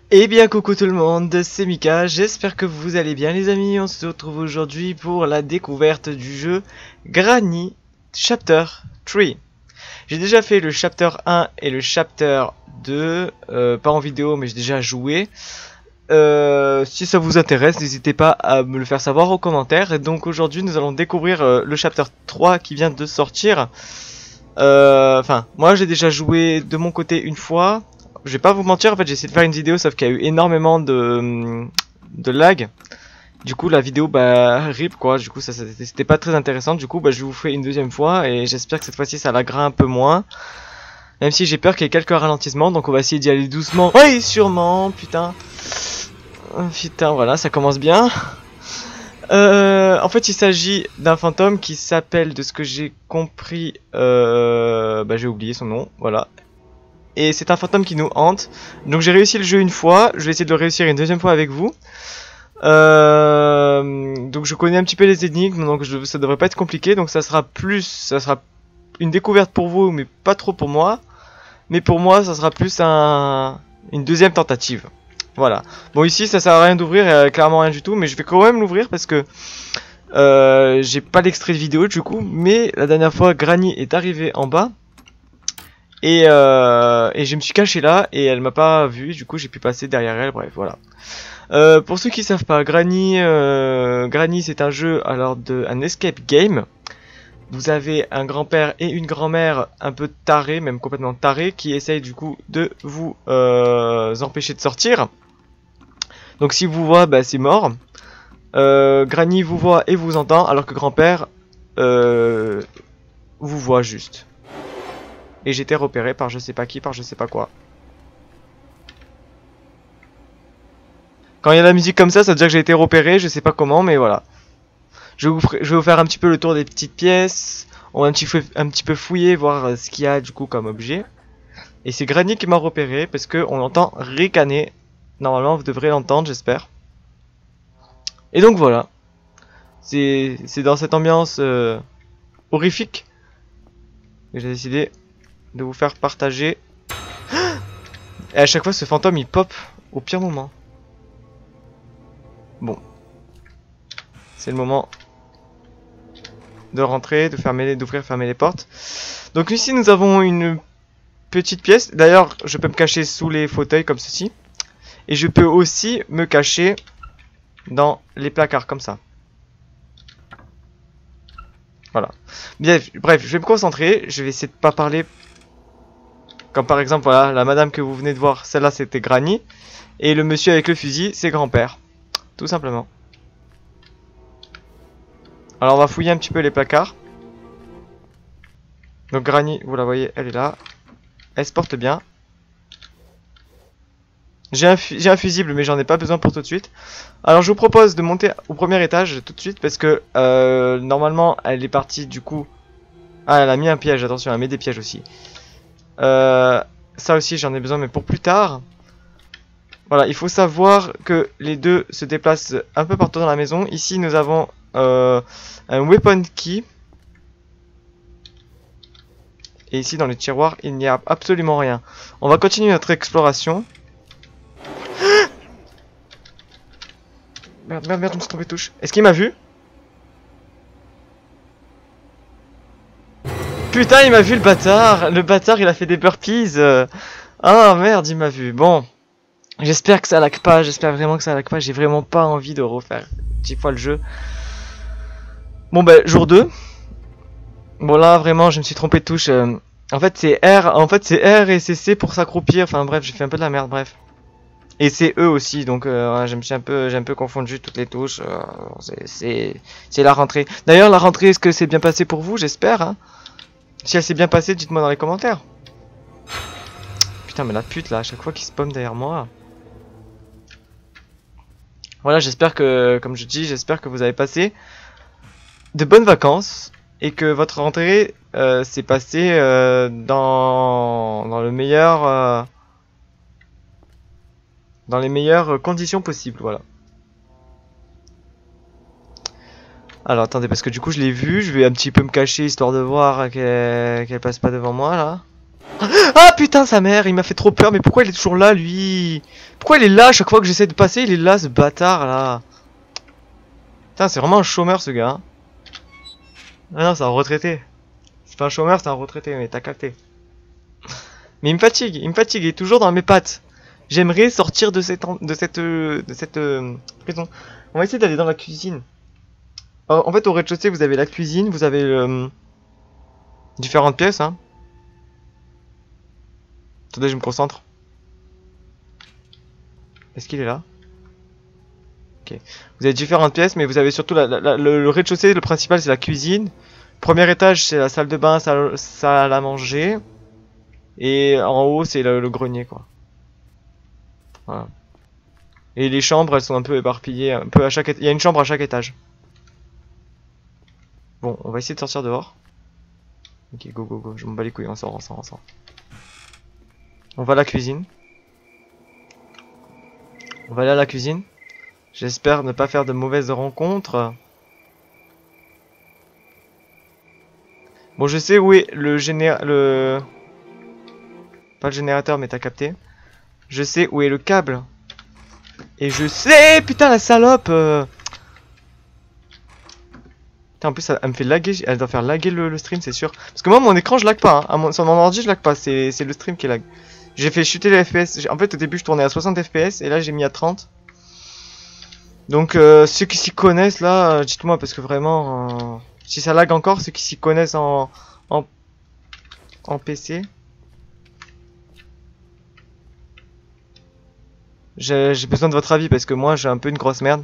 Eh bien coucou tout le monde, c'est Mika, j'espère que vous allez bien les amis. On se retrouve aujourd'hui pour la découverte du jeu Granny Chapter 3. J'ai déjà fait le Chapter 1 et le Chapter 2, pas en vidéo mais j'ai déjà joué. Si ça vous intéresse, n'hésitez pas à me le faire savoir en commentaire. Et donc aujourd'hui nous allons découvrir le Chapter 3 qui vient de sortir. Enfin, moi j'ai déjà joué de mon côté une fois. Je vais pas vous mentir, en fait j'ai essayé de faire une vidéo sauf qu'il y a eu énormément de lag. Du coup la vidéo rip quoi, du coup ça c'était pas très intéressant. Du coup je vous fais une deuxième fois et j'espère que cette fois-ci ça laggera un peu moins. Même si j'ai peur qu'il y ait quelques ralentissements, donc on va essayer d'y aller doucement. Oui sûrement, putain. Putain voilà, ça commence bien. En fait il s'agit d'un fantôme qui s'appelle, de ce que j'ai compris, j'ai oublié son nom, voilà. Et c'est un fantôme qui nous hante. Donc j'ai réussi le jeu une fois, je vais essayer de le réussir une deuxième fois avec vous. Donc je connais un petit peu les énigmes, donc ça devrait pas être compliqué. Donc ça sera une découverte pour vous, mais pas trop pour moi. Mais pour moi, ça sera plus une deuxième tentative. Voilà. Bon ici ça sert à rien d'ouvrir, clairement rien du tout, mais je vais quand même l'ouvrir parce que j'ai pas l'extrait de vidéo du coup. Mais la dernière fois, Granny est arrivée en bas. Et je me suis caché là et elle m'a pas vu, du coup j'ai pu passer derrière elle, bref voilà. Pour ceux qui savent pas, Granny c'est un jeu un escape game. Vous avez un grand-père et une grand-mère un peu tarés, même complètement tarés, qui essayent du coup de vous empêcher de sortir. Donc si vous voit, c'est mort. Granny vous voit et vous entend, alors que grand-père vous voit juste. Et j'étais repéré par je sais pas qui, par je sais pas quoi. Quand il y a la musique comme ça veut dire que j'ai été repéré, je sais pas comment, mais voilà. Je vais vous faire un petit peu le tour des petites pièces. On va un petit peu fouiller, voir ce qu'il y a du coup comme objet. Et c'est Granny qui m'a repéré, parce que on l'entend ricaner. Normalement vous devrez l'entendre, j'espère. Et donc voilà. C'est dans cette ambiance horrifique que j'ai décidé de vous faire partager. Et à chaque fois ce fantôme il pop au pire moment. Bon. C'est le moment de rentrer, d'ouvrir, fermer les portes. Donc ici nous avons une petite pièce. D'ailleurs je peux me cacher sous les fauteuils comme ceci. Et je peux aussi me cacher dans les placards comme ça. Voilà. Bien, bref, je vais me concentrer. Je vais essayer de pas parler. Comme par exemple, voilà, la madame que vous venez de voir, celle-là c'était Granny. Et le monsieur avec le fusil, c'est grand-père. Tout simplement. Alors on va fouiller un petit peu les placards. Donc Granny, vous la voyez, elle est là. Elle se porte bien. J'ai un fusible mais j'en ai pas besoin pour tout de suite. Alors je vous propose de monter au premier étage tout de suite parce que normalement elle est partie du coup. Ah elle a mis un piège, attention elle met des pièges aussi. Ça aussi j'en ai besoin mais pour plus tard. Voilà, il faut savoir que les deux se déplacent un peu partout dans la maison. Ici nous avons un weapon key. Et ici dans les tiroirs il n'y a absolument rien. On va continuer notre exploration. Merde, je me suis trompé de touche. Est-ce qu'il m'a vu? Putain, il m'a vu le bâtard. Le bâtard, il a fait des burpees. Ah merde, il m'a vu. Bon. J'espère que ça lag pas. J'espère vraiment que ça lag pas. J'ai vraiment pas envie de refaire 10 fois le jeu. Bon, jour 2. Bon, là, vraiment, je me suis trompé de touche. En fait, c'est R. En fait, c'est R et c'est C pour s'accroupir. Enfin, bref, j'ai fait un peu de la merde, bref. Et c'est eux aussi, donc j'ai un peu confondu toutes les touches. C'est la rentrée. D'ailleurs, la rentrée, est-ce que c'est bien passé pour vous? J'espère. Hein. Si elle s'est bien passée, dites-moi dans les commentaires. Putain, mais la pute là, à chaque fois qu'il spawn derrière moi. Voilà, j'espère que, comme je dis, j'espère que vous avez passé de bonnes vacances et que votre rentrée s'est passée dans le meilleur. Dans les meilleures conditions possibles, voilà. Alors attendez, parce que du coup je l'ai vu, je vais un petit peu me cacher histoire de voir qu'elle passe pas devant moi là. Ah putain sa mère, il m'a fait trop peur, mais pourquoi il est toujours là lui? Pourquoi il est là à chaque fois que j'essaie de passer, il est là ce bâtard là? Putain c'est vraiment un chômeur ce gars. Hein. Ah non c'est un retraité. C'est pas un chômeur, c'est un retraité, mais t'as capté. Mais il me fatigue, il est toujours dans mes pattes. J'aimerais sortir de cette prison. On va essayer d'aller dans la cuisine. En fait au rez-de-chaussée vous avez la cuisine, vous avez différentes pièces hein. Attendez je me concentre. Est-ce qu'il est là? Ok. Vous avez différentes pièces, mais vous avez surtout le rez-de-chaussée, le principal c'est la cuisine. Premier étage c'est la salle de bain, salle à manger. Et en haut c'est le grenier quoi. Voilà. Et les chambres elles sont un peu éparpillées, un peu à chaque il y a une chambre à chaque étage. Bon, on va essayer de sortir dehors. Ok, go go go, je m'en bats les couilles, on sort, on sort, on sort. On va à la cuisine. On va aller à la cuisine. J'espère ne pas faire de mauvaises rencontres. Bon, je sais où est le pas le générateur, mais t'as capté. Je sais où est le câble. Et je sais, putain, la salope. Putain, en plus, elle me fait laguer. Elle doit faire laguer le stream, c'est sûr. Parce que moi, mon écran, je lag pas. Hein. Sur mon ordi, je lag pas. C'est le stream qui lag. J'ai fait chuter les FPS. En fait, au début, je tournais à 60 FPS. Et là, j'ai mis à 30. Donc, ceux qui s'y connaissent, là, dites-moi. Parce que vraiment, si ça lag encore, ceux qui s'y connaissent en PC. J'ai besoin de votre avis parce que moi j'ai un peu une grosse merde.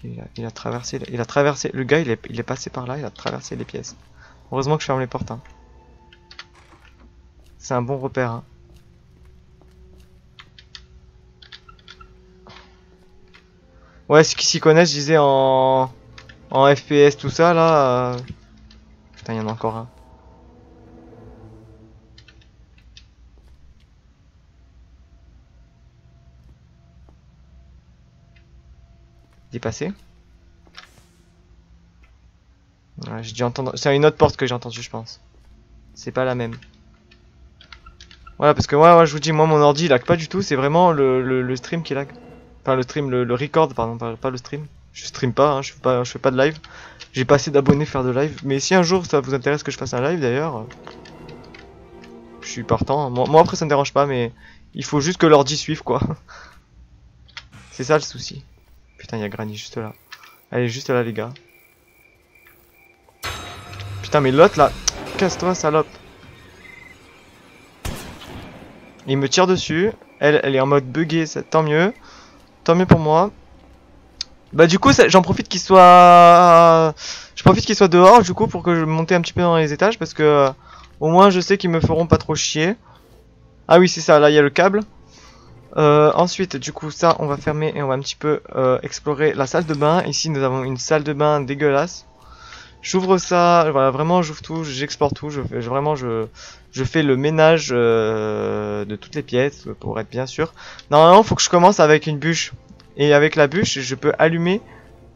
Il a traversé, le gars il est passé par là, il a traversé les pièces. Heureusement que je ferme les portes. Hein. C'est un bon repère. Hein. Ouais, ceux qui s'y connaissent, je disais en FPS tout ça là. Putain, il y en a encore un. Il est passé. Ouais, j'ai dû entendre. C'est une autre porte que j'ai entendu, je pense. C'est pas la même. Voilà, parce que moi, je vous dis, moi mon ordi il lag pas du tout, c'est vraiment le stream qui lag. Enfin, le stream, le record, pardon, pas le stream. Je stream pas, hein, je fais pas de live. J'ai pas assez d'abonnés faire de live. Mais si un jour ça vous intéresse que je fasse un live d'ailleurs, je suis partant. Moi après ça me dérange pas, mais il faut juste que l'ordi suive quoi. C'est ça le souci. Putain, il y a Granny juste là. Elle est juste là, les gars. Putain, mais l'autre là, casse-toi, salope. Il me tire dessus. Elle est en mode buggé, tant mieux. Tant mieux pour moi. Bah du coup, j'en profite qu'il soit... Je profite qu'il soit dehors, du coup, pour que je monte un petit peu dans les étages, parce que... au moins, je sais qu'ils me feront pas trop chier. Ah oui, c'est ça, là, il y a le câble. Ensuite, du coup, ça, on va fermer et on va un petit peu explorer la salle de bain. Ici, nous avons une salle de bain dégueulasse. J'ouvre ça, voilà, vraiment, j'ouvre tout, j'explore tout. Je fais le ménage de toutes les pièces, pour être bien sûr. Normalement, il faut que je commence avec une bûche. Et avec la bûche, je peux allumer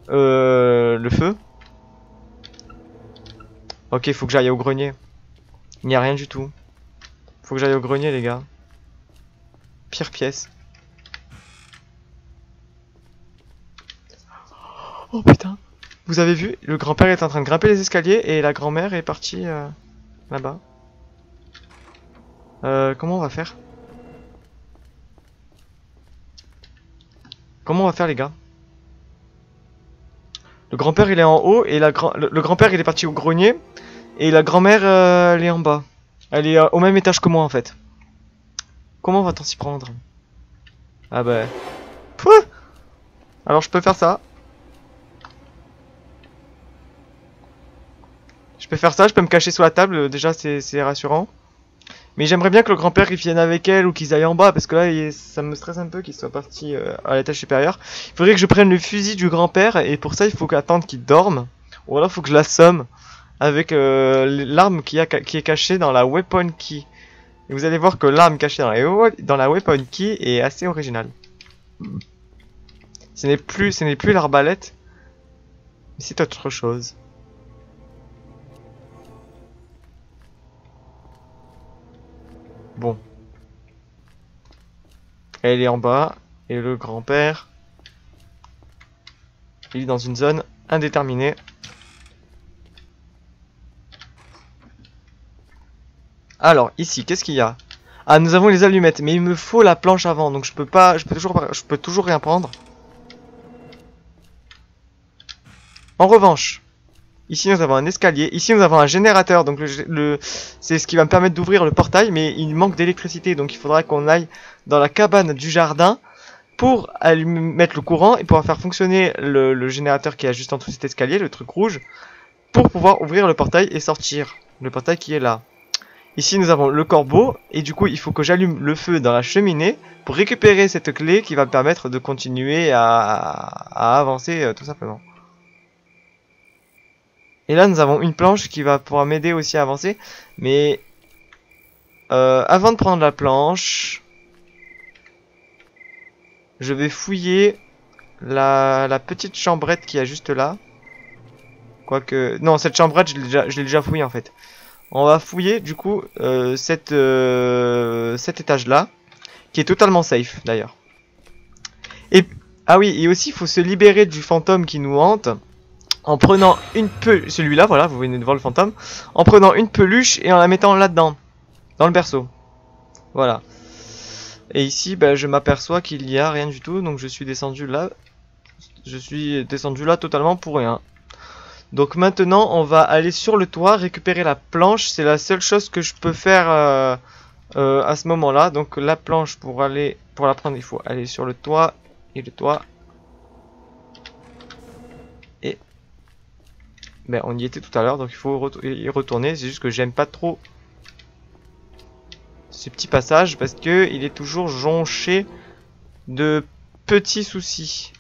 le feu. Ok, il faut que j'aille au grenier. Il n'y a rien du tout. Faut que j'aille au grenier, les gars. Pire pièce. Oh putain. Vous avez vu, le grand-père est en train de grimper les escaliers et la grand-mère est partie là-bas. Comment on va faire? Comment on va faire, les gars? Le grand-père il est en haut et le grand-père il est parti au grenier et la grand-mère elle est en bas. Elle est au même étage que moi en fait. Comment va-t-on s'y prendre? Ah bah... Pouah. Alors je peux faire ça. Je peux faire ça, je peux me cacher sous la table, déjà c'est rassurant. Mais j'aimerais bien que le grand-père il vienne avec elle ou qu'ils aillent en bas parce que là ça me stresse un peu qu'ils soient partis à l'étage supérieur. Il faudrait que je prenne le fusil du grand-père et pour ça il faut attendre qu'il dorme. Ou alors il faut que je l'assomme avec l'arme qui est cachée dans la weapon key. Et vous allez voir que l'arme cachée dans la weapon key est assez originale. Ce n'est plus l'arbalète, mais c'est autre chose. Elle est en bas. Et le grand-père, il est dans une zone indéterminée. Alors, ici, qu'est-ce qu'il y a? Ah, nous avons les allumettes, mais il me faut la planche avant, donc je peux toujours rien prendre. En revanche, ici nous avons un escalier, ici nous avons un générateur, donc c'est ce qui va me permettre d'ouvrir le portail, mais il manque d'électricité, donc il faudra qu'on aille dans la cabane du jardin pour mettre le courant et pouvoir faire fonctionner le générateur qui est juste en dessous de cet escalier, le truc rouge, pour pouvoir ouvrir le portail et sortir. Le portail qui est là. Ici nous avons le corbeau, et du coup il faut que j'allume le feu dans la cheminée pour récupérer cette clé qui va me permettre de continuer à avancer tout simplement. Et là nous avons une planche qui va pouvoir m'aider aussi à avancer, mais avant de prendre la planche, je vais fouiller la petite chambrette qui est juste là. Quoique, non, cette chambrette je l'ai déjà fouillée en fait. On va fouiller du coup cet étage là, qui est totalement safe d'ailleurs. Et ah oui, et aussi il faut se libérer du fantôme qui nous hante en prenant une peluche, celui-là voilà, vous venez de voir le fantôme, en prenant une peluche et en la mettant là-dedans, dans le berceau. Voilà. Et ici, ben, je m'aperçois qu'il n'y a rien du tout, donc je suis descendu là. Je suis descendu là totalement pour rien. Donc maintenant, on va aller sur le toit, récupérer la planche. C'est la seule chose que je peux faire à ce moment-là. Donc la planche, pour la prendre, il faut aller sur le toit. Et le toit. Et ben, on y était tout à l'heure, donc il faut y retourner. C'est juste que j'aime pas trop ce petit passage parce que il est toujours jonché de petits soucis,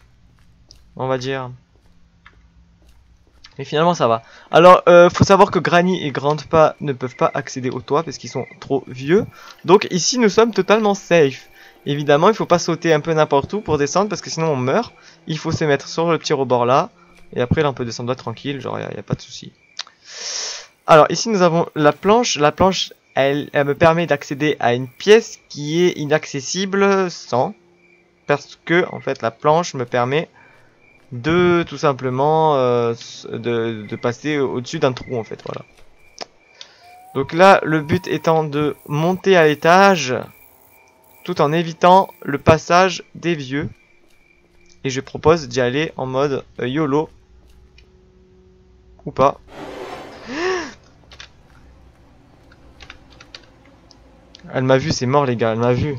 on va dire. Mais finalement ça va. Alors faut savoir que Granny et Grandpa ne peuvent pas accéder au toit parce qu'ils sont trop vieux. Donc ici nous sommes totalement safe. Évidemment il faut pas sauter un peu n'importe où pour descendre parce que sinon on meurt. Il faut se mettre sur le petit rebord là. Et après là on peut descendre là tranquille, genre y a pas de souci. Alors ici nous avons la planche. La planche elle me permet d'accéder à une pièce qui est inaccessible sans. Parce que en fait la planche me permet de tout simplement de passer au-dessus d'un trou en fait, voilà. Donc là le but étant de monter à l'étage tout en évitant le passage des vieux. Et je propose d'y aller en mode YOLO. Ou pas. Elle m'a vu, c'est mort les gars, elle m'a vu.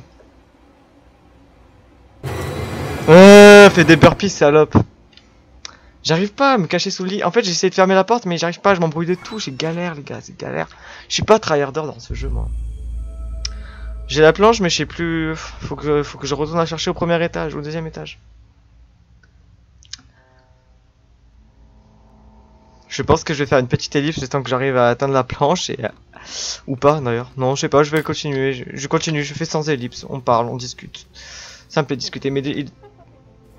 Fais des burpees salope. J'arrive pas à me cacher sous le lit. En fait, j'essaie de fermer la porte, mais j'arrive pas. Je m'embrouille de tout. J'ai galère, les gars. C'est galère. Je suis pas tryharder dans ce jeu, moi. J'ai la planche, mais je sais plus. Faut que je retourne la chercher au premier étage, au deuxième étage. Je pense que je vais faire une petite ellipse le temps que j'arrive à atteindre la planche et ou pas d'ailleurs. Non, je sais pas. Je vais continuer. Je continue. Je fais sans ellipse. On parle, on discute. Ça me fait discuter, mais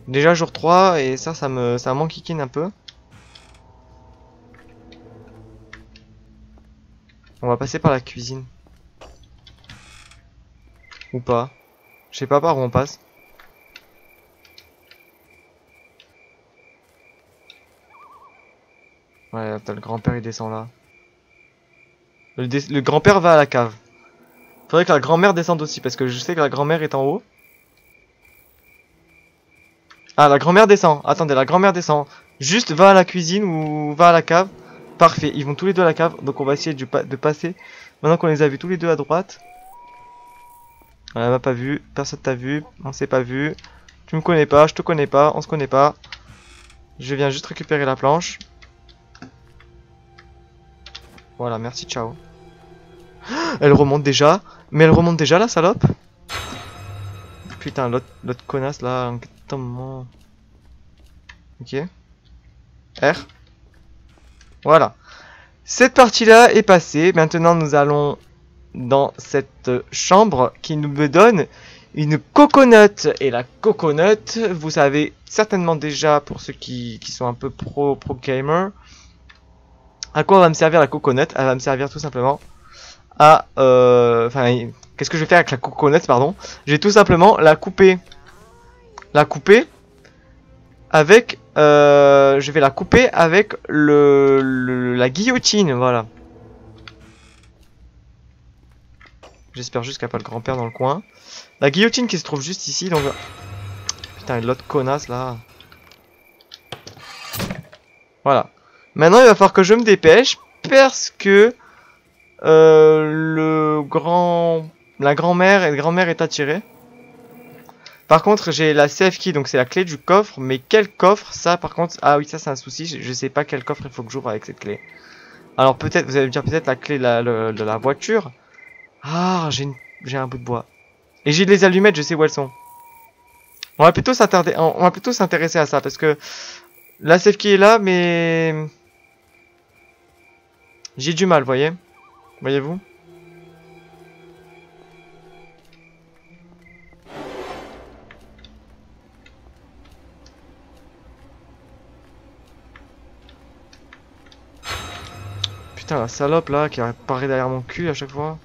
déjà jour 3 et ça m'enquiquine un peu. On va passer par la cuisine. Ou pas. Je sais pas par où on passe. Ouais, le grand-père il descend là. Le grand-père va à la cave. Faudrait que la grand-mère descende aussi parce que je sais que la grand-mère est en haut. Ah, la grand-mère descend. Attendez, la grand-mère descend. Juste va à la cuisine ou va à la cave. Parfait, ils vont tous les deux à la cave. Donc on va essayer de passer. Maintenant qu'on les a vus tous les deux à droite. Elle m'a pas vu, personne t'a vu, on s'est pas vu. Tu me connais pas, je te connais pas, on se connaît pas. Je viens juste récupérer la planche. Voilà, merci, ciao. Elle remonte déjà. Mais elle remonte déjà la salope. Putain, l'autre connasse là. Ok. R. Voilà. Cette partie-là est passée. Maintenant, nous allons dans cette chambre qui nous donne une coconut. Et la coconut, vous savez certainement déjà, pour ceux qui sont un peu pro gamer, à quoi va me servir la coconut. Elle va me servir tout simplement à... Enfin, Qu'est-ce que je vais faire avec la coconut, pardon? Je vais tout simplement la couper. La couper avec... je vais la couper avec la guillotine, voilà. J'espère juste qu'il n'y a pas le grand-père dans le coin. La guillotine qui se trouve juste ici, donc... Putain, et l'autre connasse, là. Voilà. Maintenant, il va falloir que je me dépêche, parce que... la grand-mère et le grand-mère est attirée. Par contre, j'ai la safe key, donc c'est la clé du coffre. Mais quel coffre? Ça, par contre... Ah oui, ça, c'est un souci. Je sais pas quel coffre il faut que j'ouvre avec cette clé. Alors, peut-être, vous allez me dire peut-être la clé de la voiture. Ah, j'ai un bout de bois. Et j'ai les allumettes, je sais où elles sont. On va plutôt s'intéresser à ça, parce que la safe key est là, mais... J'ai du mal, voyez-vous? Putain, la salope là qui apparaît derrière mon cul à chaque fois.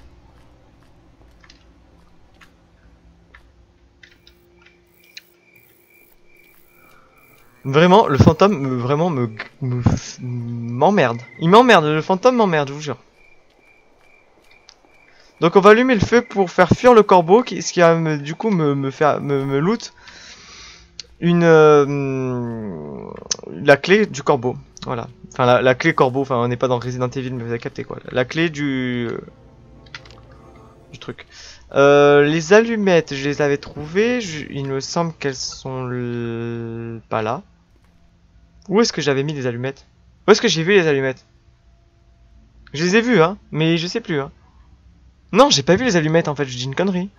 Vraiment, le fantôme m'emmerde. Il m'emmerde, le fantôme m'emmerde, je vous jure. Donc on va allumer le feu pour faire fuir le corbeau, ce qui va du coup me loot la clé du corbeau. Voilà. Enfin la clé corbeau, enfin on n'est pas dans Resident Evil mais vous avez capté quoi. La clé du truc. Les allumettes, je les avais trouvées, il me semble qu'elles sont pas là. Où est-ce que j'avais mis les allumettes? Où est-ce que j'ai vu les allumettes? Je les ai vues hein, mais je sais plus hein. Non, j'ai pas vu les allumettes en fait, je dis une connerie.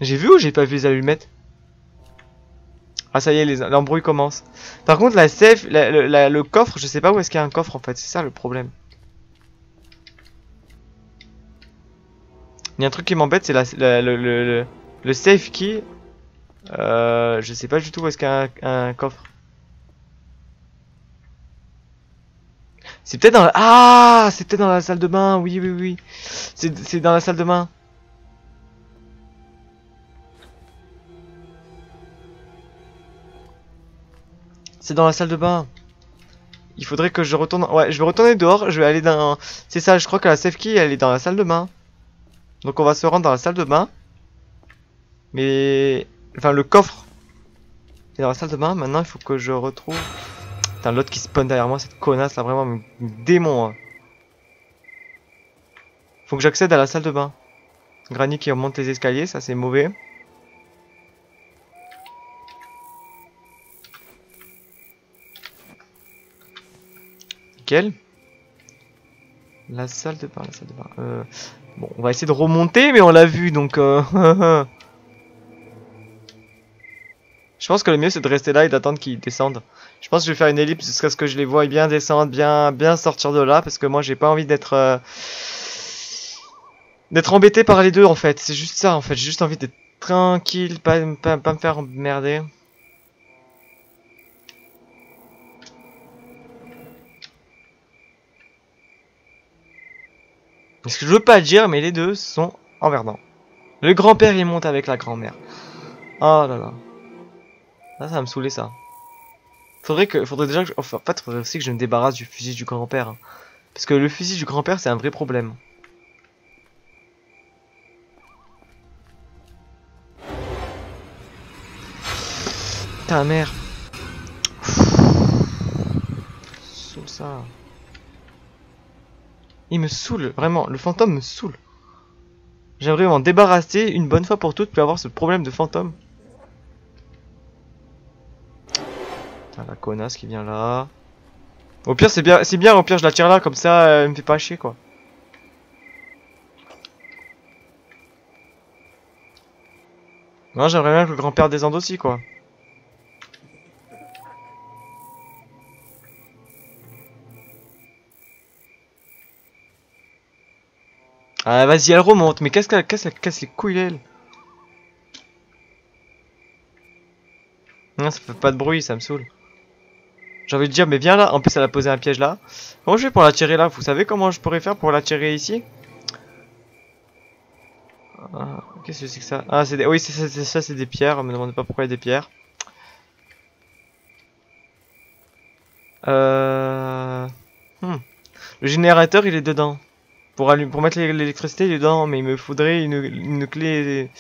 J'ai vu ou j'ai pas vu les allumettes? Ah ça y est, l'embrouille commence. Par contre la safe, le coffre, je sais pas où est-ce qu'il y a un coffre en fait, c'est ça le problème. Il y a un truc qui m'embête, c'est le safe key. Je sais pas du tout où est-ce qu'il y a un coffre. C'est peut-être dans la... Ah, c'est peut-être dans la salle de bain, oui, oui, oui. C'est dans la salle de bain. C'est dans la salle de bain. Il faudrait que je retourne... Ouais, je vais retourner dehors, je vais aller dans... C'est ça, je crois que la safe key, elle est dans la salle de bain. Donc on va se rendre dans la salle de bain. Mais... Enfin, le coffre est dans la salle de bain. Maintenant, il faut que je retrouve... Putain, l'autre qui spawn derrière moi, cette connasse là, vraiment, me démon. Hein. Faut que j'accède à la salle de bain. Granny qui remonte les escaliers, ça c'est mauvais. Nickel. La salle de bain, la salle de bain. Bon, on va essayer de remonter, mais on l'a vu, donc... Je pense que le mieux c'est de rester là et d'attendre qu'ils descendent. Je pense que je vais faire une ellipse jusqu'à ce que je les voie bien descendre, bien sortir de là, parce que moi j'ai pas envie d'être embêté par les deux en fait. C'est juste ça en fait, j'ai juste envie d'être tranquille, pas me faire emmerder. Ce que je veux pas dire, mais les deux sont emmerdants. Le grand-père il monte avec la grand-mère. Oh là là. Là, ça va me saouler ça. Faudrait déjà que en fait, faudrait aussi que je me débarrasse du fusil du grand-père. Hein. Parce que le fusil du grand-père, c'est un vrai problème. Ta mère. Saoule ça. Il me saoule, vraiment, le fantôme me saoule. J'aimerais m'en débarrasser une bonne fois pour toutes, puis avoir ce problème de fantôme. La connasse qui vient là. Au pire c'est bien, au pire je la tire là, comme ça elle me fait pas chier quoi. Non, j'aimerais bien que le grand-père descende aussi quoi. Ah vas-y elle remonte, mais qu'est-ce qu'elle casse les couilles elle. Non ça fait pas de bruit, ça me saoule. J'ai envie de dire mais viens là, en plus elle a posé un piège là. Comment je fais pour la tirer là? Vous savez comment je pourrais faire pour la tirer ici? Ah, qu'est-ce que c'est que ça? Ah, c'est des... Oui, ça, c'est des pierres. Me demandez pas pourquoi il y a des pierres. Hmm. Le générateur, il est dedans. Pour mettre l'électricité, il est dedans. Mais il me faudrait une clé.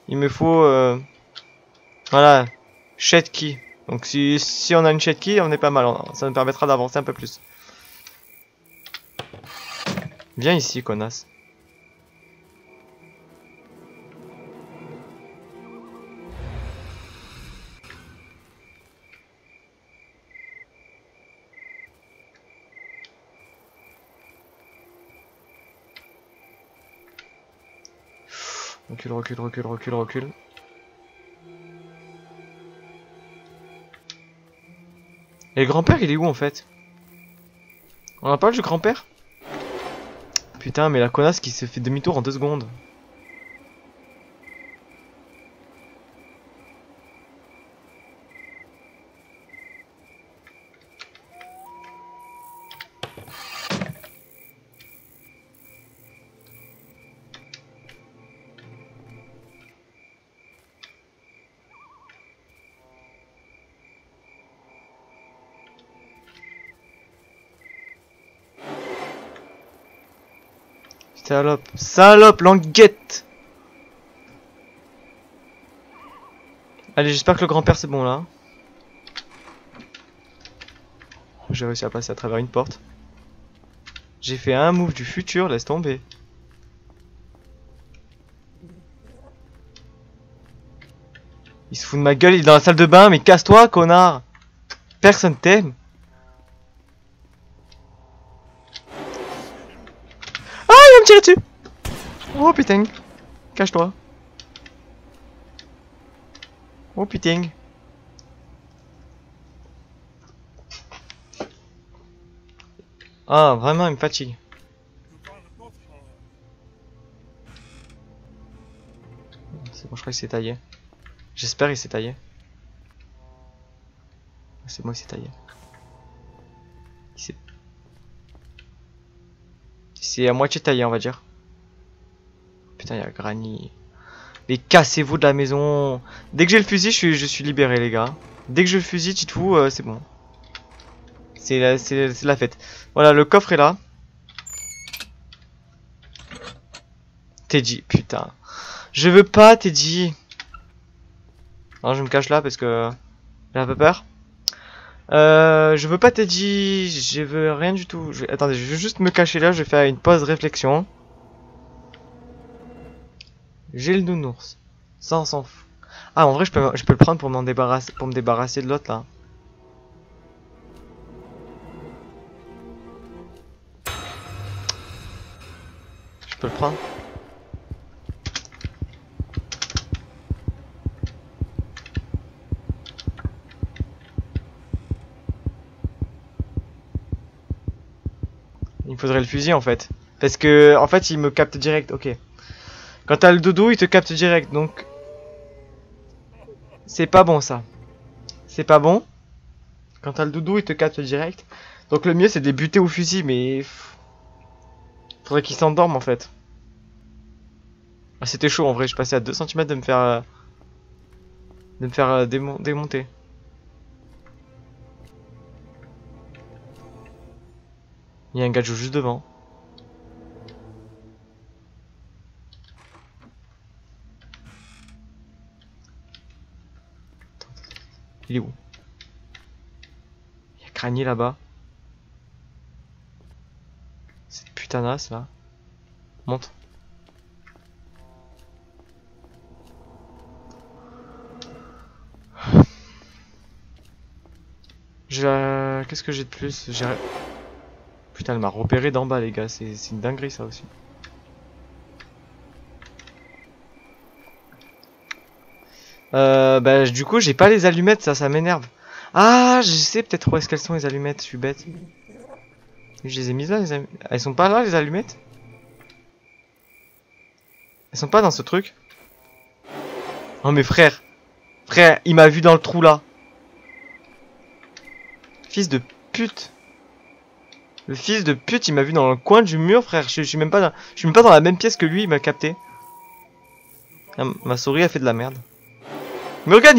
Il me faut... Voilà. Shed key. Donc si on a une shed key, on est pas mal. Ça nous permettra d'avancer un peu plus. Viens ici, connasse. Recule, recule, recule, recule, recule. Et le grand-père, il est où en fait? On a pas du grand-père? Putain, mais la connasse qui se fait demi-tour en 2 secondes. Salope, salope, languette. Allez, j'espère que le grand-père c'est bon là. J'ai réussi à passer à travers une porte. J'ai fait un move du futur, laisse tomber. Il se fout de ma gueule, il est dans la salle de bain, mais casse-toi, connard. Personne t'aime. Ah, il va me tirer dessus. Oh putain. Cache-toi. Oh putain. Ah, vraiment, il me fatigue. C'est bon, je crois qu'il s'est taillé. J'espère qu'il s'est taillé. C'est moi qui s'est taillé. C'est à moitié taillé, on va dire. Putain, il y a Granny. Mais cassez-vous de la maison. Dès que j'ai le fusil, je suis libéré, les gars. Dès que je le fusil, Titou, c'est bon. C'est la fête. Voilà, le coffre est là. Teddy, putain. Je veux pas, Teddy. Alors, je me cache là parce que j'ai un peu peur. Je veux pas Teddy. Je veux rien du tout. Attendez, je vais juste me cacher là. Je vais faire une pause réflexion. J'ai le nounours. Ça, on s'en fout. Ah, en vrai, je peux le prendre pour me débarrasser de l'autre là. Je peux le prendre. Il me faudrait le fusil en fait. Parce que, en fait, il me capte direct. Ok. Quand t'as le dodo, il te capte direct. Donc, c'est pas bon ça. C'est pas bon. Quand t'as le doudou, il te capte direct. Donc le mieux c'est de les buter au fusil, mais... Faudrait qu'ils s'endorment en fait. Ah, c'était chaud en vrai, je passais à 2 cm de me faire... démonter. Il y a un gadget juste devant. Il est où? Il y a Cranier là-bas. Cette putanasse là. Monte. Qu'est-ce que j'ai de plus? Putain, elle m'a repéré d'en bas les gars, c'est une dinguerie ça aussi. Bah du coup j'ai pas les allumettes, ça m'énerve. Ah, je sais peut-être où est-ce qu'elles sont les allumettes, je suis bête. Je les ai mises là, les allumettes. Elles sont pas là les allumettes? Elles sont pas dans ce truc? Oh mais frère, il m'a vu dans le trou là. Fils de pute. Le fils de pute, il m'a vu dans le coin du mur, frère. Je suis même pas dans la même pièce que lui, il m'a capté. Ah, ma souris a fait de la merde. Mais regarde,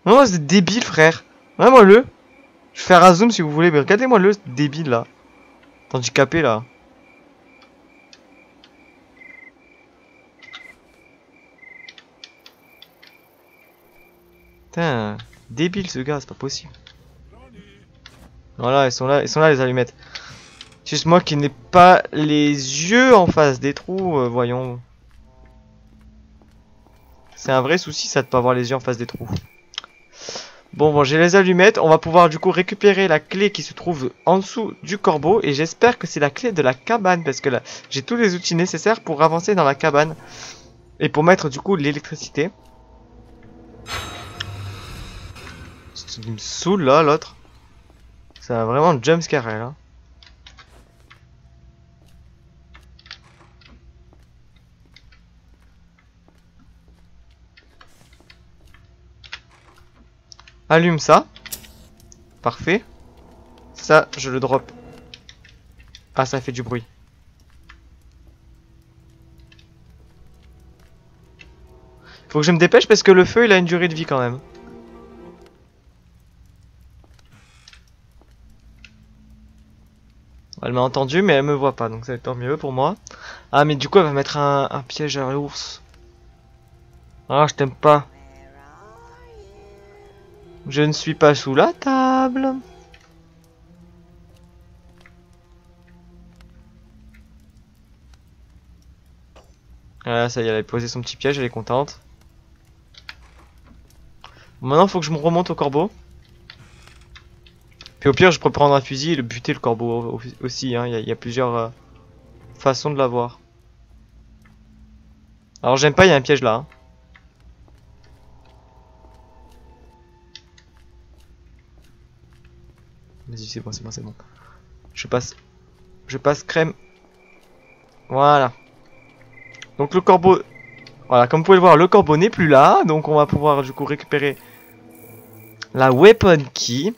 non, c'est débile, frère. Regardez-moi-le. Je vais faire un zoom si vous voulez, mais regardez-moi le débile là. Handicapé là. Putain, débile ce gars, c'est pas possible. Voilà, ils sont là les allumettes. Juste moi qui n'ai pas les yeux en face des trous, voyons. C'est un vrai souci ça de pas avoir les yeux en face des trous. Bon, j'ai les allumettes. On va pouvoir du coup récupérer la clé qui se trouve en dessous du corbeau. Et j'espère que c'est la clé de la cabane. Parce que là, j'ai tous les outils nécessaires pour avancer dans la cabane. Et pour mettre du coup l'électricité. Il me saoule là, l'autre. C'est vraiment jumpscare là. Allume ça. Parfait. Ça, je le drop. Ah, ça fait du bruit. Faut que je me dépêche parce que le feu, il a une durée de vie quand même. Elle m'a entendu, mais elle me voit pas, donc ça va être tant mieux pour moi. Ah, mais du coup, elle va mettre un piège à l'ours. Ah, je t'aime pas. Je ne suis pas sous la table. Voilà, ça y est, elle a posé son petit piège, elle est contente. Bon, maintenant, il faut que je me remonte au corbeau. Puis au pire, je peux prendre un fusil et le buter le corbeau aussi. Hein. Il y a plusieurs façons de l'avoir. Alors, j'aime pas, il y a un piège là. Hein. Vas-y, c'est bon, c'est bon, c'est bon. Je passe crème. Voilà. Donc le corbeau... Voilà, comme vous pouvez le voir, le corbeau n'est plus là. Donc on va pouvoir du coup récupérer la weapon key.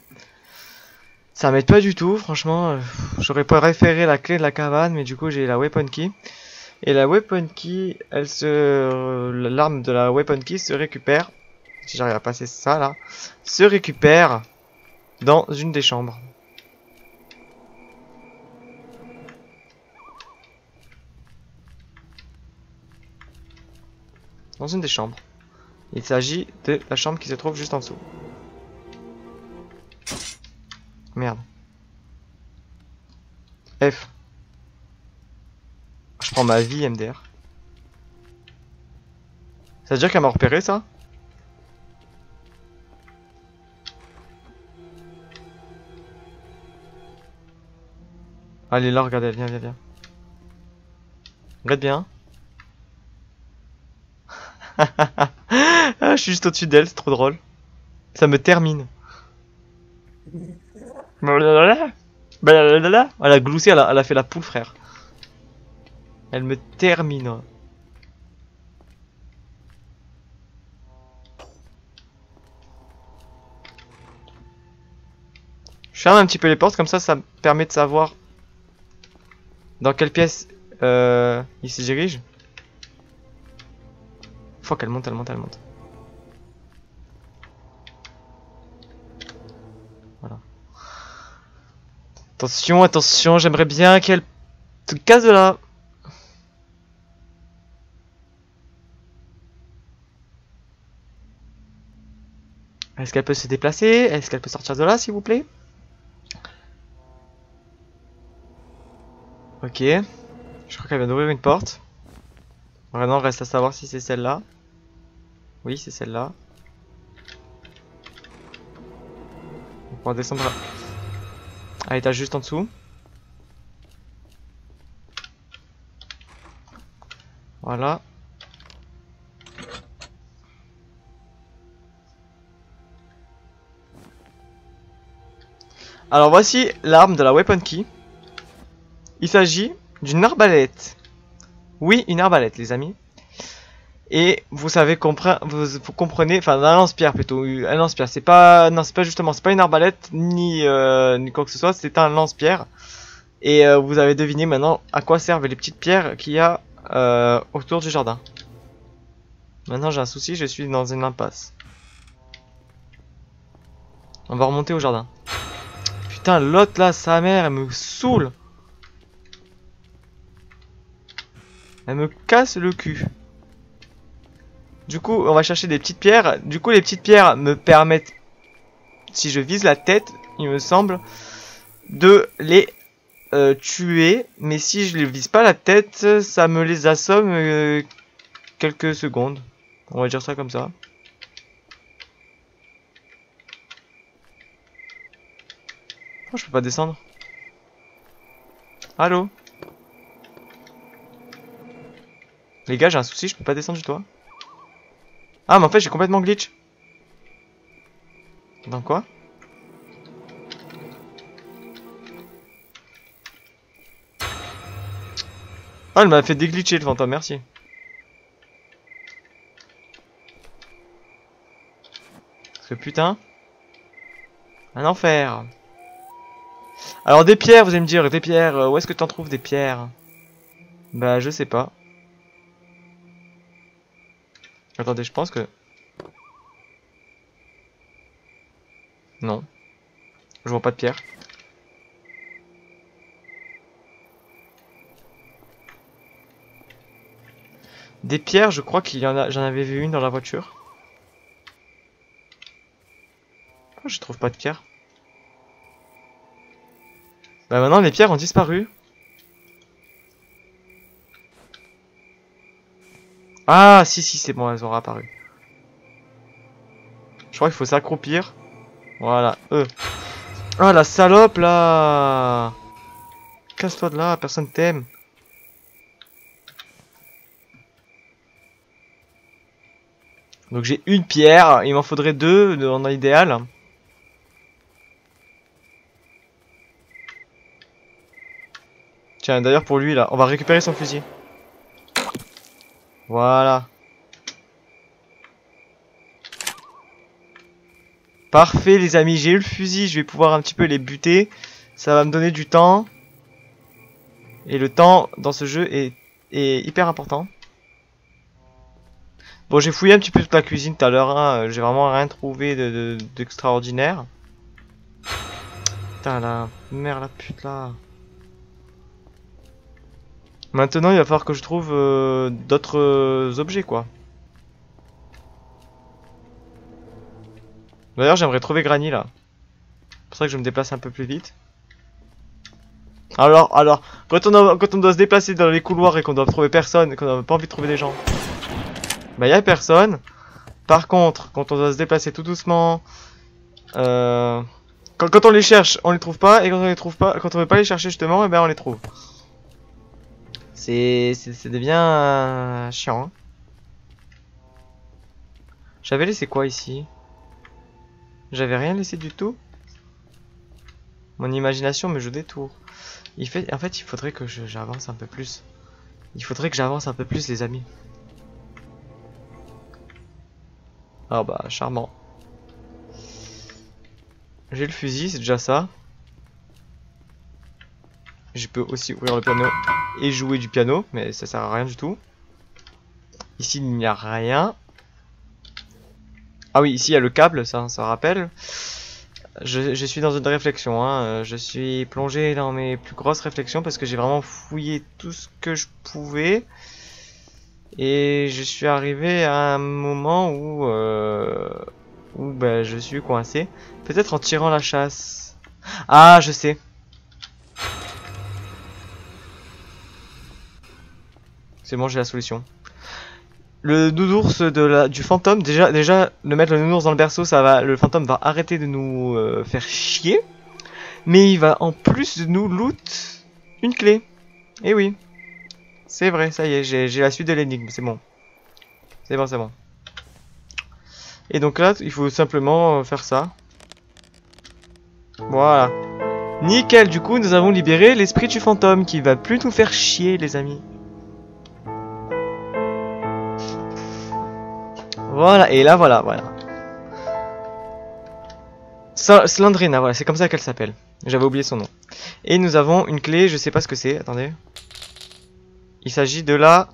Ça m'aide pas du tout, franchement. J'aurais préféré la clé de la cabane, mais du coup j'ai la weapon key. Et la weapon key, l'arme de la weapon key se récupère. Si j'arrive à passer ça là. Se récupère dans une des chambres. Dans une des chambres. Il s'agit de la chambre qui se trouve juste en dessous. Merde. F. Je prends ma vie, MDR. Ça veut dire qu'elle m'a repéré, ça? Allez, là, regardez, viens, viens, viens. Regarde bien. Ah, je suis juste au-dessus d'elle, c'est trop drôle. Ça me termine. Elle a gloussé, elle a fait la poule, frère. Elle me termine. Je ferme un petit peu les portes, comme ça me permet de savoir dans quelle pièce il se dirige. Faut qu'elle monte, elle monte, elle monte. Voilà. Attention, attention, j'aimerais bien qu'elle te casse de là. Est-ce qu'elle peut se déplacer? Est-ce qu'elle peut sortir de là, s'il vous plaît? Ok. Je crois qu'elle vient d'ouvrir une porte. Maintenant, reste à savoir si c'est celle-là. Oui, c'est celle-là. On va descendre à l'étage juste en dessous. Voilà. Alors voici l'arme de la weapon key. Il s'agit d'une arbalète. Oui, une arbalète, les amis. Et vous savez, vous comprenez, enfin un lance-pierre plutôt, un lance-pierre. C'est pas, non, c'est pas justement, c'est pas une arbalète ni quoi que ce soit, c'est un lance-pierre. Et vous avez deviné maintenant à quoi servent les petites pierres qu'il y a autour du jardin. Maintenant j'ai un souci, je suis dans une impasse. On va remonter au jardin. Putain, l'autre là, sa mère, elle me saoule. Elle me casse le cul. Du coup, on va chercher des petites pierres. Du coup, les petites pierres me permettent, si je vise la tête, il me semble, de les tuer. Mais si je les vise pas la tête, ça me les assomme quelques secondes. On va dire ça comme ça. Oh, je peux pas descendre. Allô? Les gars, j'ai un souci, je peux pas descendre du toit. Ah, mais en fait, j'ai complètement glitch. Dans quoi? Ah, elle m'a fait déglitcher le fantôme, merci. Parce que putain. Un enfer. Alors, des pierres, vous allez me dire, des pierres, où est-ce que t'en trouves des pierres? Bah, je sais pas. Attendez, je pense que... Non. Je vois pas de pierre. Des pierres, je crois qu'il y en a... J'en avais vu une dans la voiture. Oh, je trouve pas de pierre. Bah maintenant, les pierres ont disparu. Ah, si, c'est bon, elles ont réapparu. Je crois qu'il faut s'accroupir. Voilà, Ah, la salope, là. Casse-toi de là, personne t'aime. Donc j'ai une pierre, il m'en faudrait deux dans l'idéal. Tiens, d'ailleurs pour lui là, on va récupérer son fusil. Voilà. Parfait les amis, j'ai eu le fusil, je vais pouvoir un petit peu les buter. Ça va me donner du temps. Et le temps dans ce jeu est hyper important. Bon, j'ai fouillé un petit peu toute la cuisine tout à l'heure, hein. J'ai vraiment rien trouvé d'extraordinaire. Putain la merde la pute là. Maintenant il va falloir que je trouve d'autres objets quoi. D'ailleurs j'aimerais trouver Granny là. C'est pour ça que je me déplace un peu plus vite. Alors, quand on doit se déplacer dans les couloirs et qu'on doit trouver personne, qu'on n'a pas envie de trouver des gens, bah y a personne. Par contre, quand on doit se déplacer tout doucement, quand on les cherche, on les trouve pas, et quand on les trouve pas, quand on veut pas les chercher justement, et ben on les trouve. Ça devient chiant. Hein. J'avais laissé quoi ici? J'avais rien laissé du tout. Mon imagination me joue des tours. En fait, il faudrait que j'avance un peu plus. Il faudrait que j'avance un peu plus, les amis. Ah bah, charmant. J'ai le fusil, c'est déjà ça. Je peux aussi ouvrir le piano et jouer du piano, mais ça sert à rien du tout. Ici, il n'y a rien. Ah oui, ici, il y a le câble, ça rappelle. Je suis dans une réflexion, hein. Je suis plongé dans mes plus grosses réflexions parce que j'ai vraiment fouillé tout ce que je pouvais. Et je suis arrivé à un moment où ben, je suis coincé. Peut-être en tirant la chasse. Ah, je sais. C'est bon, j'ai la solution. Le nounours du fantôme, déjà, de mettre le nounours dans le berceau, le fantôme va arrêter de nous faire chier. Mais il va en plus de nous loot une clé. Eh oui. C'est vrai, ça y est, j'ai la suite de l'énigme, c'est bon. C'est bon, c'est bon. Et donc là, il faut simplement faire ça. Voilà. Nickel, du coup, nous avons libéré l'esprit du fantôme qui va plus nous faire chier, les amis. Voilà, et là, voilà. Slendrina, voilà, c'est comme ça qu'elle s'appelle. J'avais oublié son nom. Et nous avons une clé, je sais pas ce que c'est, attendez. Il s'agit de la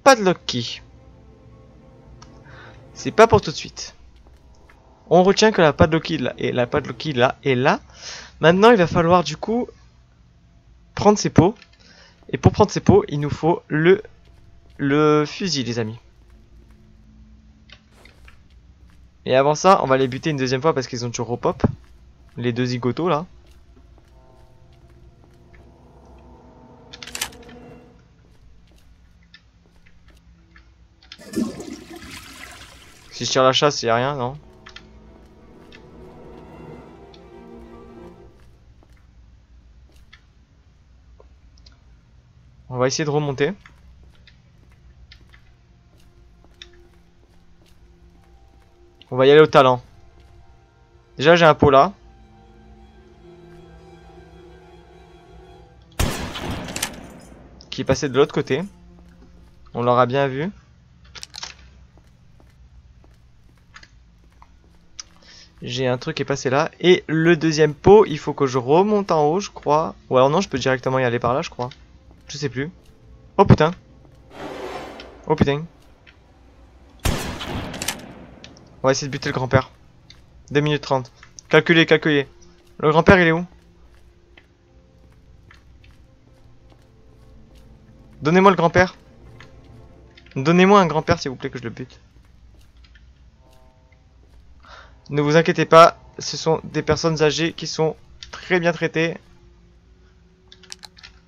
padlock key. c'est pas pour tout de suite. On retient que la padlocky là, et la padlocky là est là. Maintenant, il va falloir du coup prendre ses pots. Et pour prendre ses pots, il nous faut le fusil, les amis. Et avant ça, on va les buter une deuxième fois parce qu'ils ont toujours repop. Les deux zigotos là. Si je tire la chasse, il n'y a rien, non? On va essayer de remonter. On va y aller au talent. Déjà, j'ai un pot là. Qui est passé de l'autre côté. On l'aura bien vu. J'ai un truc qui est passé là. Et le deuxième pot, il faut que je remonte en haut, je crois. Ou alors non, je peux directement y aller par là, je crois. Je sais plus. Oh putain. Oh putain. On va essayer de buter le grand-père. 2 minutes 30. Calculez, calculez. Le grand-père, il est où? Donnez-moi le grand-père. Donnez-moi un grand-père, s'il vous plaît, que je le bute. Ne vous inquiétez pas, ce sont des personnes âgées qui sont très bien traitées.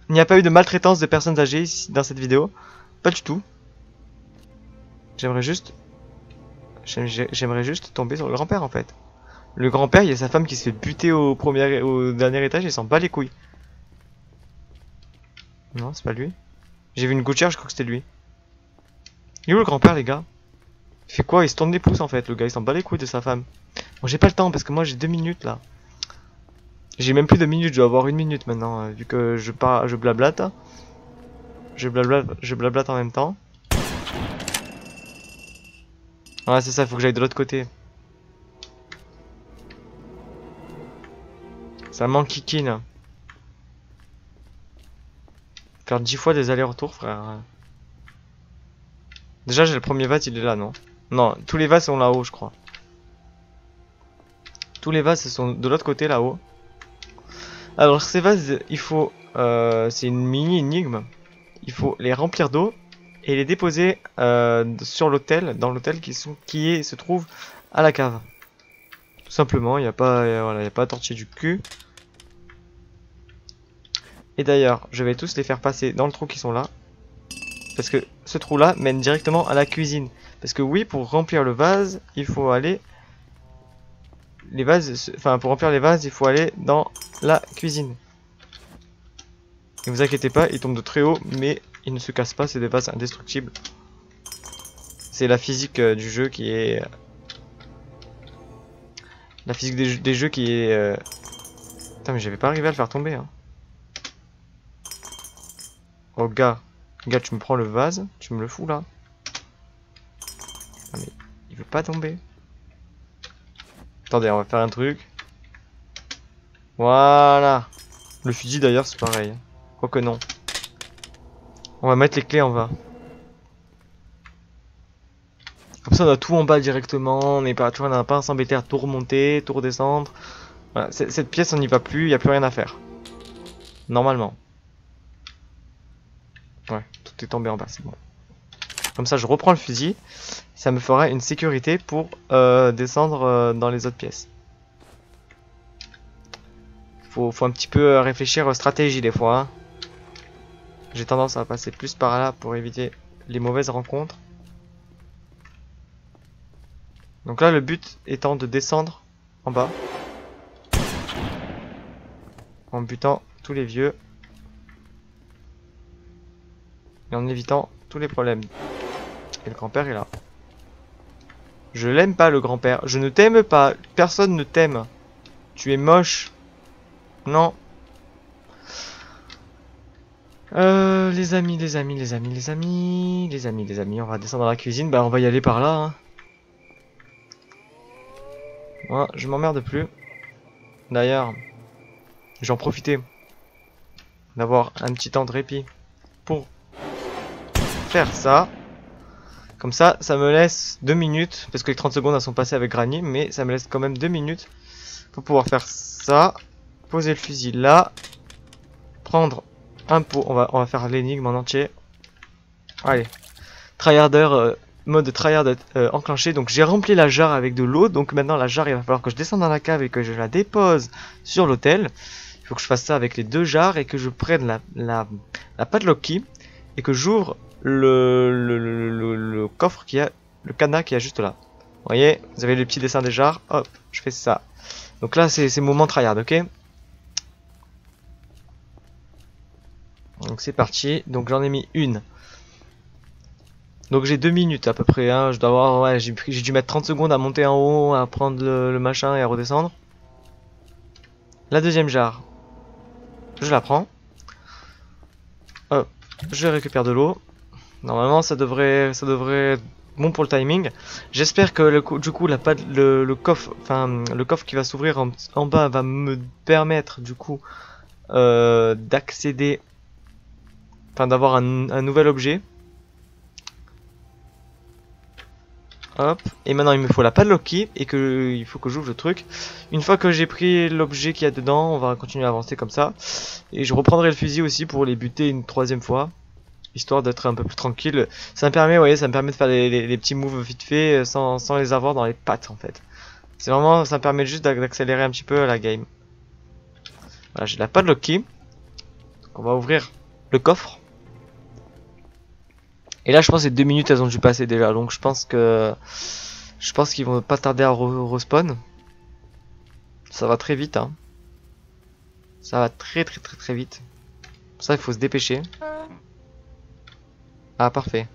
Il n'y a pas eu de maltraitance de personnes âgées ici, dans cette vidéo. Pas du tout. J'aimerais juste tomber sur le grand-père en fait. Le grand-père, il y a sa femme qui se fait buter au dernier étage, il s'en bat les couilles. Non, c'est pas lui. J'ai vu une gouttière, je crois que c'était lui. Il est où le grand-père, les gars? Il fait quoi? Il se tourne les pouces en fait, le gars, il s'en bat les couilles de sa femme. Bon, j'ai pas le temps parce que moi j'ai 2 minutes là. J'ai même plus de minutes, je dois avoir 1 minute maintenant, vu que je blablate. Je blablate en même temps. Ouais, c'est ça, il faut que j'aille de l'autre côté. Ça manque kikine. Faire 10 fois des allers-retours, frère. Déjà, j'ai le premier vase, il est là, non? Non, tous les vases sont là-haut, je crois. Tous les vases sont de l'autre côté, là-haut. Alors, ces vases, il faut... c'est une mini-énigme. Il faut les remplir d'eau et les déposer sur l'hôtel, dans l'hôtel qui se trouve à la cave. Tout simplement, il n'y a pas, voilà, y a pas à torcher du cul. Et d'ailleurs, je vais tous les faire passer dans le trou qui sont là. Parce que ce trou là mène directement à la cuisine. Parce que oui, pour remplir le vase, il faut aller... Les vases, enfin pour remplir les vases, il faut aller dans la cuisine. Ne vous inquiétez pas, ils tombent de très haut, mais ils ne se cassent pas, c'est des vases indestructibles. C'est la physique du jeu qui est... La physique des jeux qui est... Putain, mais j'avais pas arrivé à le faire tomber, hein. Oh gars, gars, tu me prends le vase, tu me le fous là. Ah mais il veut pas tomber. Attendez, on va faire un truc. Voilà. Le fusil d'ailleurs c'est pareil. Quoique non. On va mettre les clés en bas. Comme ça on a tout en bas directement. On n'est pas, tu vois, on n'a pas à s'embêter à tout remonter, tout redescendre. Voilà, cette pièce on n'y va plus, il n'y a plus rien à faire. Normalement. Ouais, tout est tombé en bas, c'est bon. Comme ça je reprends le fusil. Ça me fera une sécurité pour descendre dans les autres pièces. Faut un petit peu réfléchir stratégie des fois, hein. J'ai tendance à passer plus par là pour éviter les mauvaises rencontres. Donc là le but étant de descendre en bas. En butant tous les vieux. Et en évitant tous les problèmes. Et le grand-père est là. Je l'aime pas le grand-père. Je ne t'aime pas. Personne ne t'aime. Tu es moche. Non. Les amis, on va descendre dans la cuisine. Bah on va y aller par là, hein. Moi, je m'emmerde plus. D'ailleurs, j'en profiter d'avoir un petit temps de répit pour faire ça. Comme ça me laisse 2 minutes, parce que les 30 secondes elles sont passées avec Granny, mais ça me laisse quand même 2 minutes pour pouvoir faire ça. Poser le fusil là. Prendre un pot, on va faire l'énigme en entier. Allez. Tryharder, mode tryhard enclenché. Donc j'ai rempli la jarre avec de l'eau. Donc maintenant la jarre, il va falloir que je descende dans la cave et que je la dépose sur l'autel. Il faut que je fasse ça avec les 2 jarres et que je prenne la padlock key et que j'ouvre le coffre qui a, le cadenas qui a juste là. Vous voyez, vous avez les petits dessins des jarres. Hop, je fais ça. Donc là c'est moment tryhard, ok? Donc c'est parti. Donc j'en ai mis une. Donc j'ai 2 minutes à peu près, hein. Je dois avoir, ouais, j'ai dû mettre 30 secondes à monter en haut, à prendre le machin et à redescendre. La deuxième jarre, je la prends. Hop, je récupère de l'eau. Normalement ça devrait être bon pour le timing. J'espère que du coup le coffre, enfin le coffre qui va s'ouvrir en bas va me permettre du coup d'accéder, enfin d'avoir un nouvel objet. Hop, et maintenant il me faut la padlock key et il faut que j'ouvre le truc. Une fois que j'ai pris l'objet qu'il y a dedans, on va continuer à avancer comme ça. Et je reprendrai le fusil aussi pour les buter une 3e fois, histoire d'être un peu plus tranquille. Ça me permet, vous voyez, ça me permet de faire les petits moves vite fait sans les avoir dans les pattes en fait. C'est vraiment, ça me permet juste d'accélérer un petit peu la game. Voilà, j'ai la padlock key. Donc on va ouvrir le coffre. Et là je pense que ces 2 minutes elles ont dû passer déjà, donc je pense qu'ils vont pas tarder à respawn. Ça va très vite, hein. Ça va très vite. Pour ça il faut se dépêcher. Ah parfait.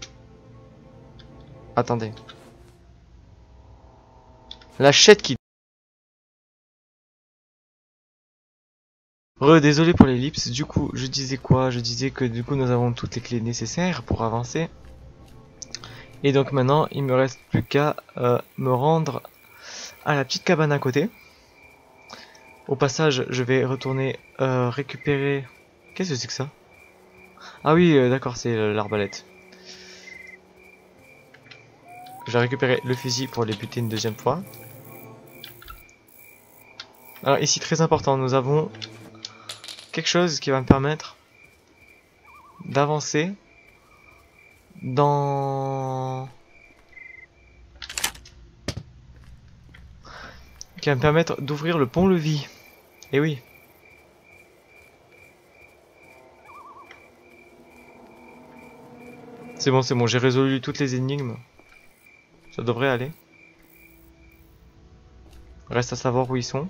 Attendez. La chatte qui... Désolé pour l'ellipse, du coup je disais quoi? Je disais que du coup nous avons toutes les clés nécessaires pour avancer. Et donc maintenant il me reste plus qu'à me rendre à la petite cabane à côté. Au passage je vais retourner récupérer... Qu'est-ce que c'est que ça? Ah oui d'accord, c'est l'arbalète. Je vais récupérer le fusil pour les buter une 2e fois. Alors ici très important, nous avons quelque chose qui va me permettre d'avancer dans... qui va me permettre d'ouvrir le pont-levis. Et oui. C'est bon, j'ai résolu toutes les énigmes. Ça devrait aller. Reste à savoir où ils sont.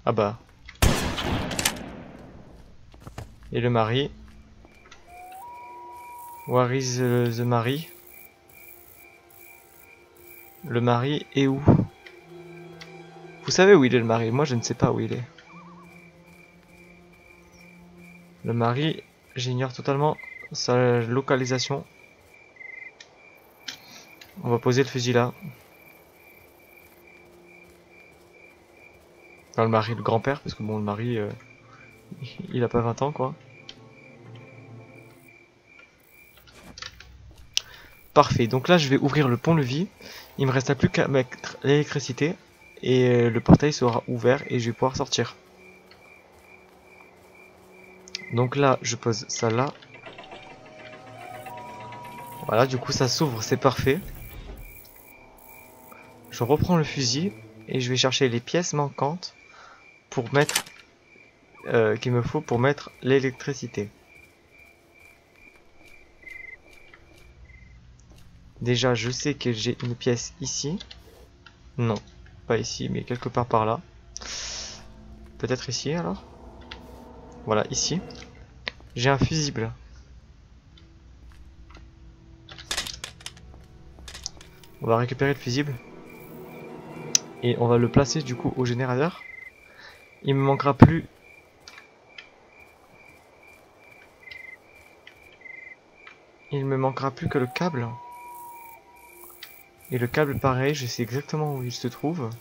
Ah bah. Et le mari. Where is the mari? Le mari est où? Vous savez où il est le mari? Moi je ne sais pas où il est. Le mari, j'ignore totalement sa localisation. On va poser le fusil là. Enfin, le mari, le grand-père, parce que bon, le mari, il a pas 20 ans quoi. Parfait, donc là je vais ouvrir le pont-levis. Il me reste plus qu'à mettre l'électricité et le portail sera ouvert et je vais pouvoir sortir. Donc là je pose ça là. Voilà, du coup ça s'ouvre, c'est parfait. Je reprends le fusil et je vais chercher les pièces manquantes pour mettre qu'il me faut pour mettre l'électricité. Déjà je sais que j'ai une pièce ici. Non, pas ici mais quelque part par là. Peut-être ici alors. Voilà, ici. J'ai un fusible. On va récupérer le fusible. Et on va le placer du coup au générateur. Il me manquera plus... Il me manquera plus que le câble. Et le câble pareil, je sais exactement où il se trouve.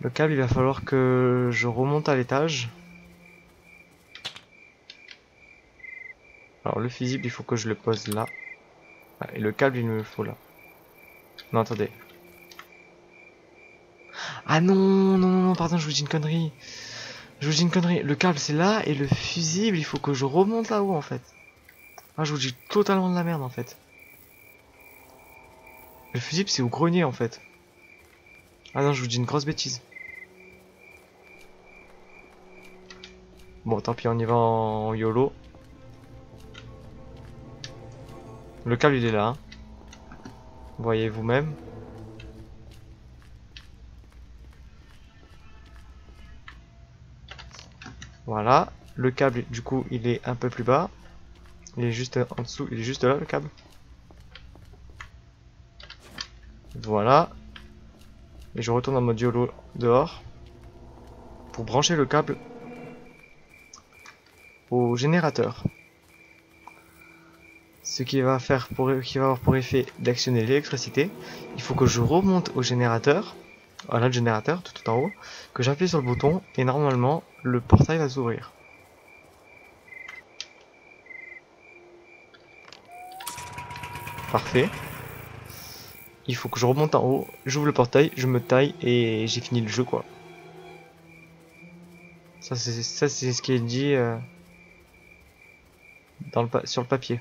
Le câble, il va falloir que je remonte à l'étage. Alors le fusible, il faut que je le pose là. Ah, et le câble, il me le faut là. Non, attendez. Ah non, non, non, non, pardon, je vous dis une connerie. Je vous dis une connerie. Le câble, c'est là, et le fusible, il faut que je remonte là-haut, en fait. Ah, je vous dis totalement de la merde, en fait. Le fusible, c'est au grenier, en fait. Ah non, je vous dis une grosse bêtise. Bon, tant pis, on y va en YOLO. Le câble, il est là. Hein. Voyez vous-même. Voilà. Le câble, du coup, il est un peu plus bas. Il est juste en dessous. Il est juste là, le câble. Voilà. Et je retourne en mode YOLO dehors. Pour brancher le câble au générateur. Ce qui va avoir pour effet d'actionner l'électricité. Il faut que je remonte au générateur. Voilà le générateur tout en haut. Que j'appuie sur le bouton et normalement le portail va s'ouvrir. Parfait. Il faut que je remonte en haut, j'ouvre le portail, je me taille et j'ai fini le jeu quoi. Ça c'est ce qui est dit sur le papier.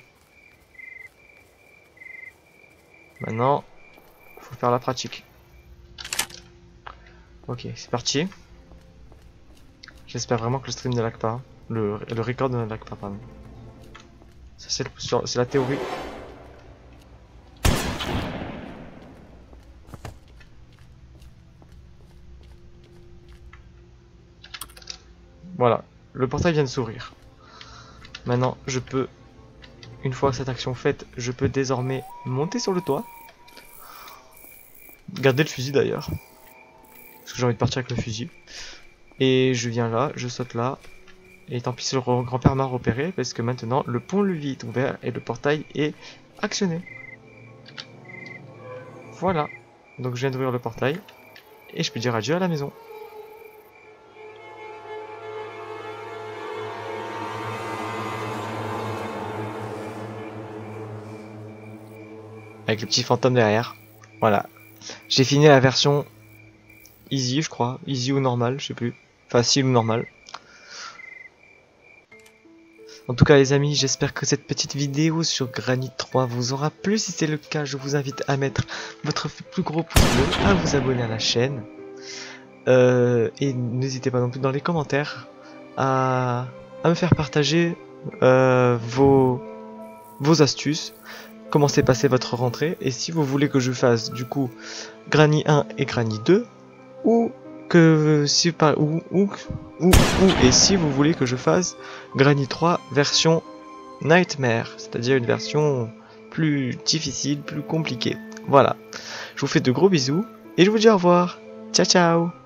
Maintenant, faut faire la pratique. Ok, c'est parti. J'espère vraiment que le stream ne lag pas. Le record ne lag pas, pardon. Ça c'est la théorie. Voilà, le portail vient de s'ouvrir. Maintenant, je peux, une fois cette action faite, je peux désormais monter sur le toit. Garder le fusil d'ailleurs. Parce que j'ai envie de partir avec le fusil. Et je viens là, je saute là. Et tant pis si le grand-père m'a repéré, parce que maintenant le pont-levis est ouvert et le portail est actionné. Voilà. Donc je viens d'ouvrir le portail. Et je peux dire adieu à la maison. Avec le petit fantôme derrière. Voilà. J'ai fini la version easy, je crois. Easy ou normal, je sais plus. Facile ou normal. En tout cas les amis, j'espère que cette petite vidéo sur Granny 3 vous aura plu. Si c'est le cas, je vous invite à mettre votre plus gros pouce bleu, à vous abonner à la chaîne. Et n'hésitez pas non plus dans les commentaires à me faire partager vos astuces. Comment s'est passée votre rentrée. Et si vous voulez que je fasse du coup Granny 1 et Granny 2. Ou que si pas et si vous voulez que je fasse Granny 3 version Nightmare, c'est-à-dire une version plus difficile, plus compliquée. Voilà. Je vous fais de gros bisous et je vous dis au revoir. Ciao ciao.